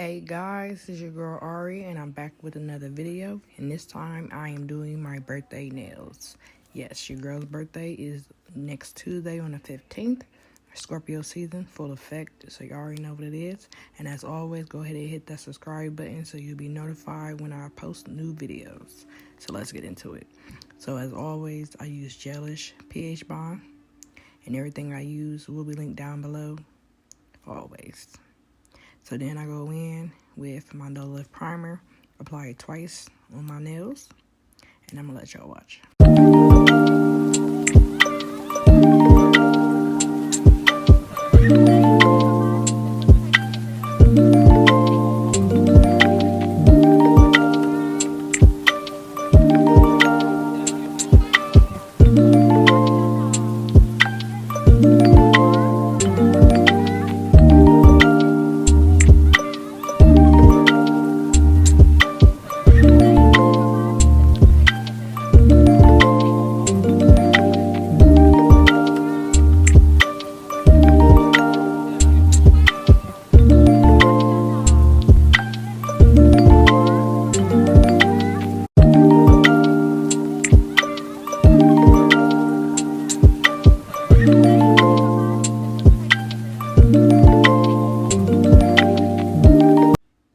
Hey guys, this is your girl Ari and I'm back with another video, and this time I am doing my birthday nails. Yes, your girl's birthday is next Tuesday on the 15th. Scorpio season full effect, so you already know what it is. And as always, go ahead and hit that subscribe button so you'll be notified when I post new videos. So let's get into it. So as always, I use gelish pH bond, and everything I use will be linked down below always. So then I go in with my no lift primer, apply it twice on my nails, and I'm gonna let y'all watch.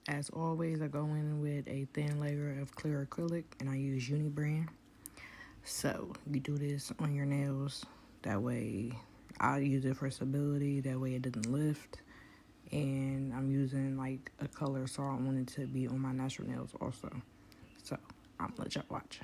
As always, I go in with a thin layer of clear acrylic, and I use Brand. So you do this on your nails. That way, I use it for stability. That way, it doesn't lift. And I'm using like a color, so I want it to be on my natural nails also. So I'm gonna let y'all watch.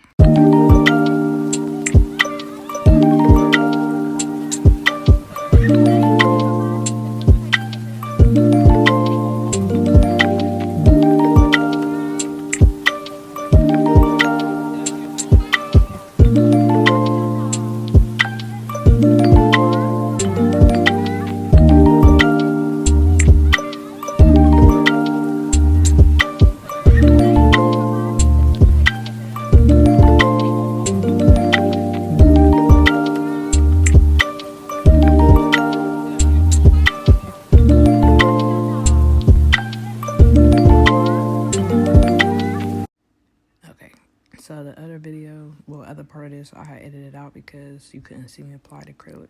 So the other part of this, I had edited out because you couldn't see me apply the acrylic.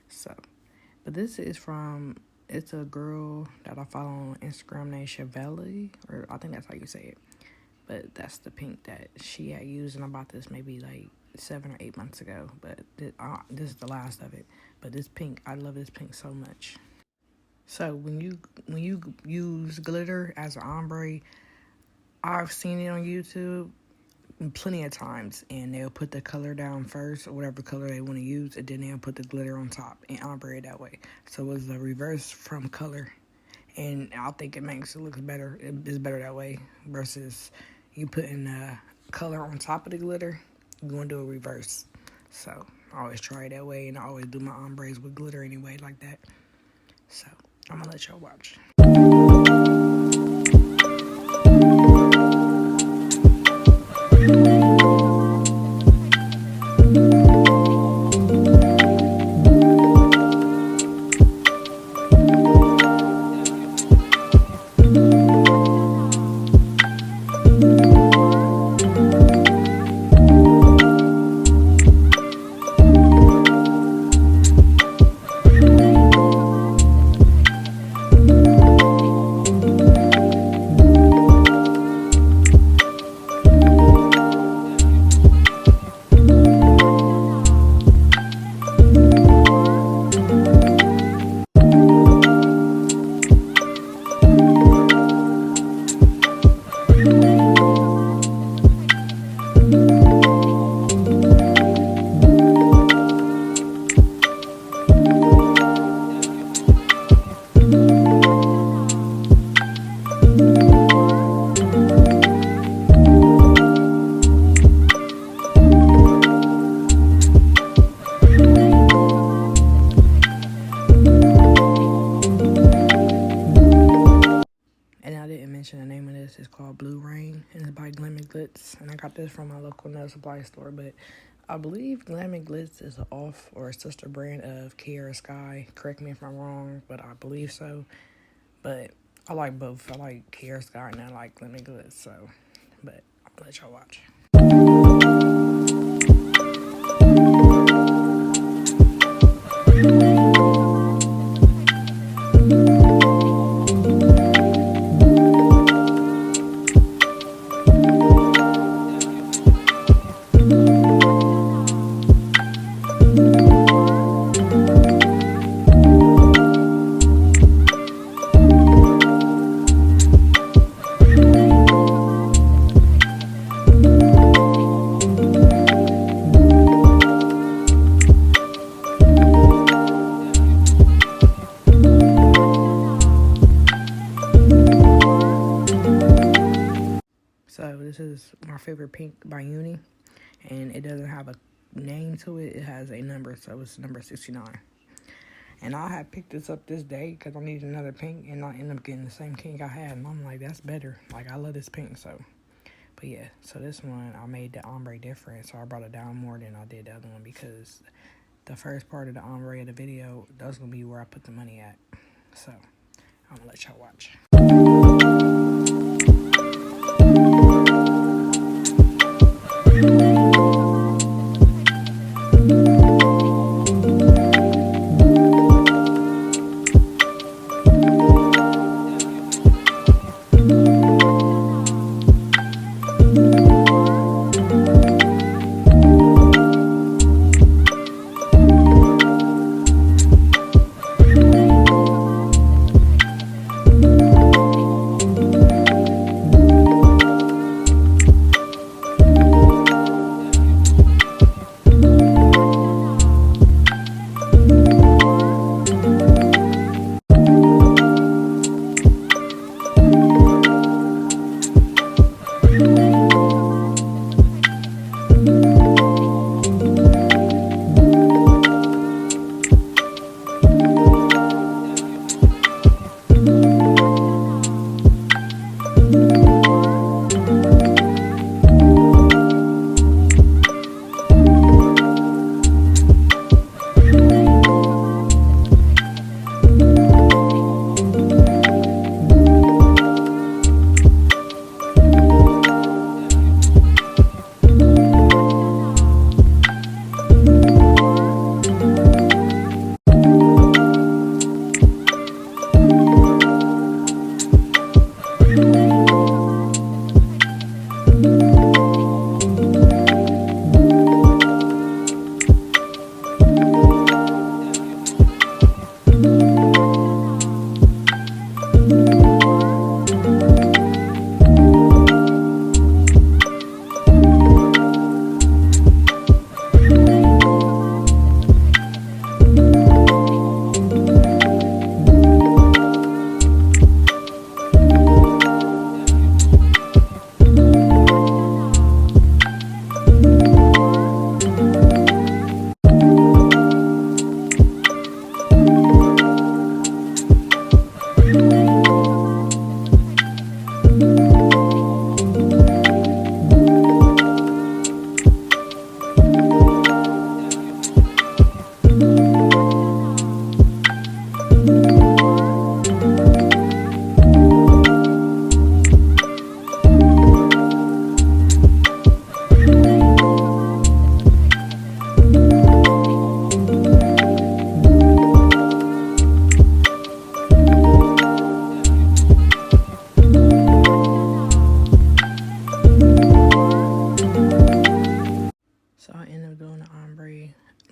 So, but this is it's a girl that I follow on Instagram named Chevelle, or I think that's how you say it. But that's the pink that she had used, and I bought this maybe like 7 or 8 months ago. But this is the last of it. But this pink, I love this pink so much. So when you use glitter as an ombre, I've seen it on YouTube plenty of times, and they'll put the color down first, or whatever color they want to use, and then they'll put the glitter on top and ombre it that way. So it's the reverse from color, and I think it makes it look better. It's better that way versus you putting color on top of the glitter. You're going to do a reverse. So I always try it that way, and I always do my ombres with glitter anyway, like that. So I'm gonna let y'all watch. mention the name of this. It's called Blue Rain, and it's by Glam and Glitz. And I got this from my local nail supply store, but I believe Glam and Glitz is an off or a sister brand of Kiara Sky. Correct me if I'm wrong, but I believe so. But I like both. I like hair scar and I like lemon glitz. So, but I'll let y'all watch. So this is my favorite pink by Uni, and it doesn't have a name to it. It has a number, so it's number 69. And I had picked this up this day because I needed another pink, and I ended up getting the same pink I had, and I'm like, that's better. Like, I love this pink, so. But yeah, so this one, I made the ombre different, so I brought it down more than I did the other one because the first part of the ombre of the video, that's going to be where I put the money at. So, I'm going to let y'all watch.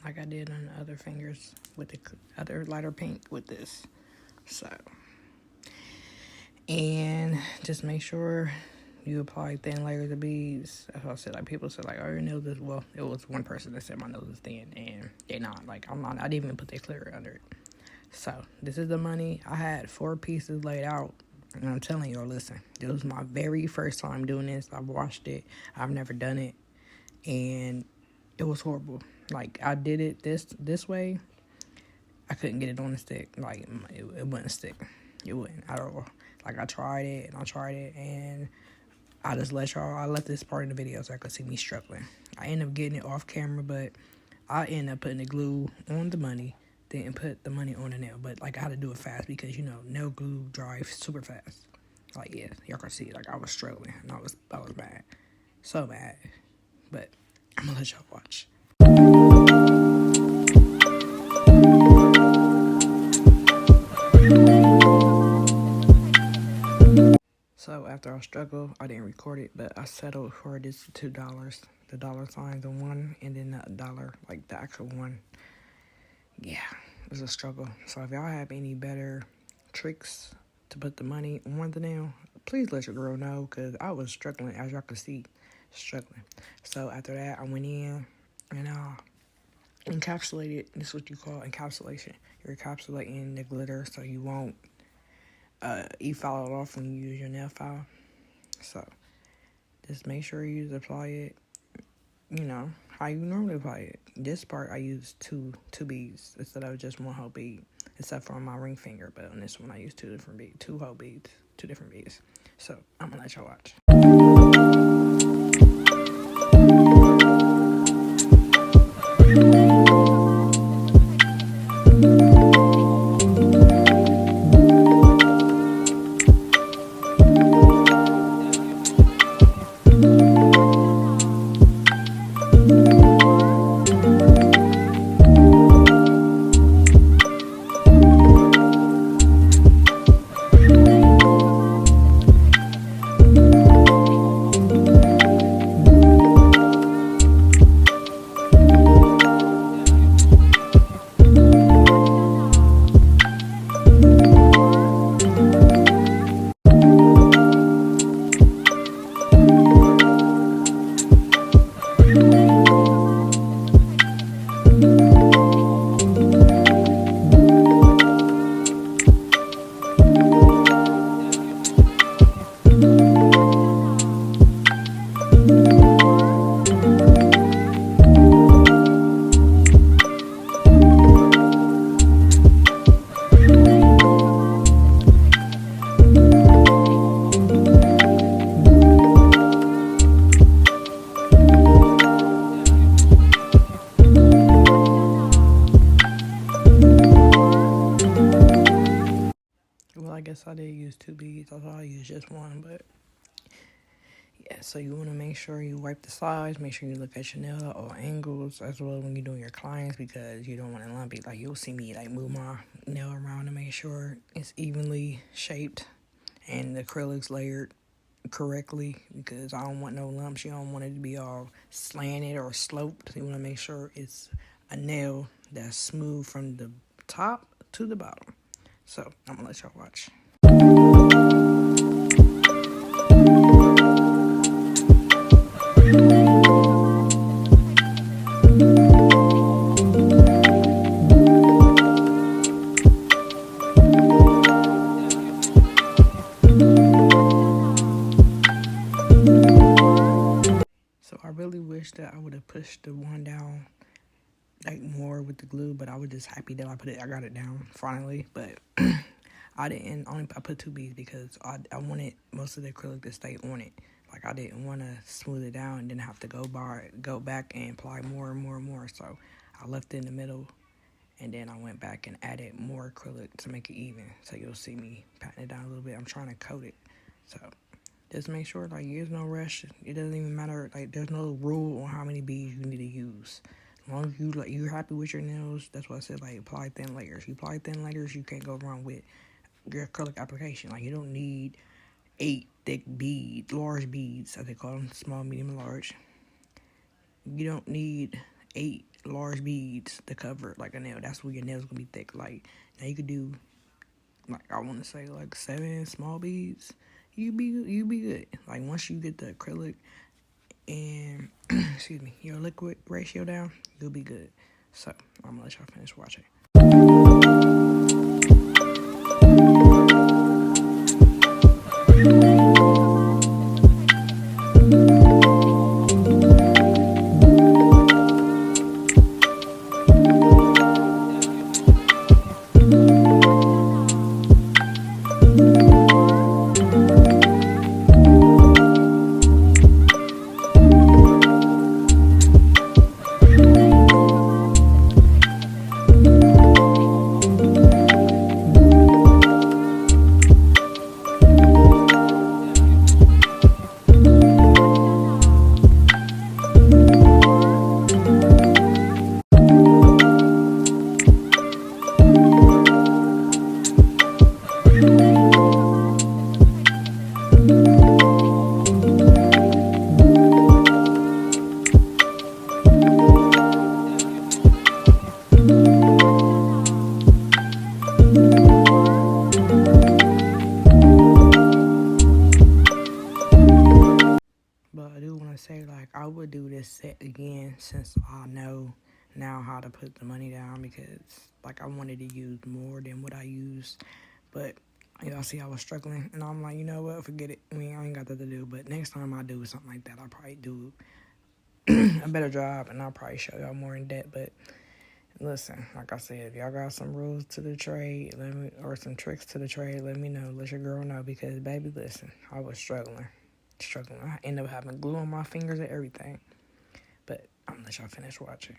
Like I did on the other fingers with the other lighter pink with this. So, and just make sure you apply thin layers of beads. That's what I said. Like, people said, like, oh, your nails is, well, it was one person that said my nose is thin, and they're not. Like, I didn't even put the clear under it. So, this is the money. I had 4 pieces laid out, and I'm telling y'all, listen, this was my very first time doing this. I've watched it. I've never done it, and it was horrible. Like, I did it this way. I couldn't get it on the stick. Like, it wouldn't stick. It wouldn't at all. Like, I tried it, and I just I left this part in the video so I could see me struggling. I ended up getting it off camera, but I ended up putting the glue on the money, then put the money on the nail. But like I had to do it fast because nail glue dries super fast. Like yeah, y'all can see like I was struggling and I was bad, so bad. But I'm gonna let y'all watch. So after I struggled, I didn't record it, but I settled for this $2, the dollar sign, the one, and then the dollar, like the actual one. Yeah, it was a struggle. So if y'all have any better tricks to put the money on the nail, please let your girl know, because I was struggling, as y'all can see, struggling. So after that, I went in and encapsulated. This is what you call encapsulation. You're encapsulating the glitter so you won't e-file it off when you use your nail file. So just make sure you apply it, how you normally apply it. This part I use two beads instead of just one whole bead, except for on my ring finger. But on this one I use two whole beads, two different beads. So I'm gonna let y'all watch. I guess I did use two beads. I thought I used just one, but yeah. So you want to make sure you wipe the sides. Make sure you look at your nail at all angles, as well when you're doing your clients, because you don't want it lumpy. Like you'll see me like move my nail around to make sure it's evenly shaped and the acrylic's layered correctly, because I don't want no lumps. You don't want it to be all slanted or sloped. You want to make sure it's a nail that's smooth from the top to the bottom. So I'm gonna let y'all watch. So I really wish that I would have pushed the one down like more with the glue, but I was just happy that I got it down finally. But I put two beads because I wanted most of the acrylic to stay on it. Like I didn't want to smooth it down and then have to go back and apply more and more and more. So I left it in the middle, and then I went back and added more acrylic to make it even. So you'll see me patting it down a little bit. I'm trying to coat it. So just make sure like there's no rush. It doesn't even matter. Like there's no rule on how many beads you need to use. As long as you're happy with your nails, that's why I said like apply thin layers. You apply thin layers, you can't go wrong with your acrylic application. Like you don't need 8 thick beads, large beads, as they call them, small, medium, and large. You don't need 8 large beads to cover like a nail. That's where your nail's gonna be thick. Like now you could do like I want to say like 7 small beads. You be good. Like once you get the acrylic and excuse me, your liquid ratio down, you'll be good. So I'm gonna let y'all finish watching. also, I do want to say, like, I would do this set again since I know now how to put the money down because, like, I wanted to use more than what I used. But, y'all see I was struggling. And I'm like, you know what? Forget it. I mean, I ain't got that to do. But next time I do something like that, I'll probably do a better job. And I'll probably show y'all more in depth. But listen, like I said, if y'all got some rules to the trade, or some tricks to the trade, let me know. Let your girl know because, baby, listen, I was struggling. I ended up having glue on my fingers and everything. But I'm gonna let y'all finish watching.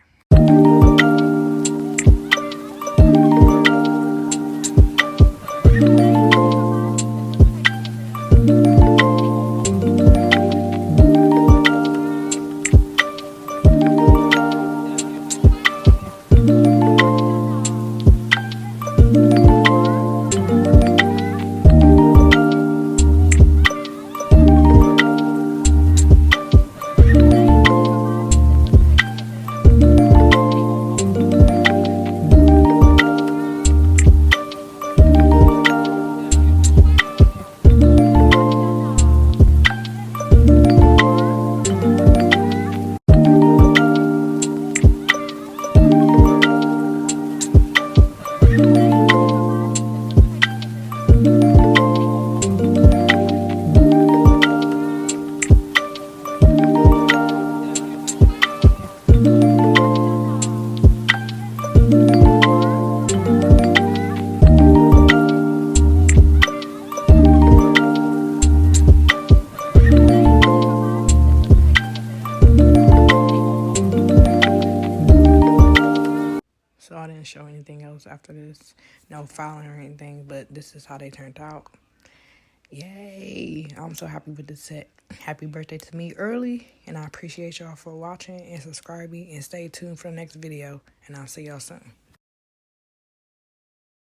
So I didn't show anything else after this. No filing or anything, but this is how they turned out. Yay! I'm so happy with this set. Happy birthday to me early, and I appreciate y'all for watching and subscribing, and stay tuned for the next video, and I'll see y'all soon.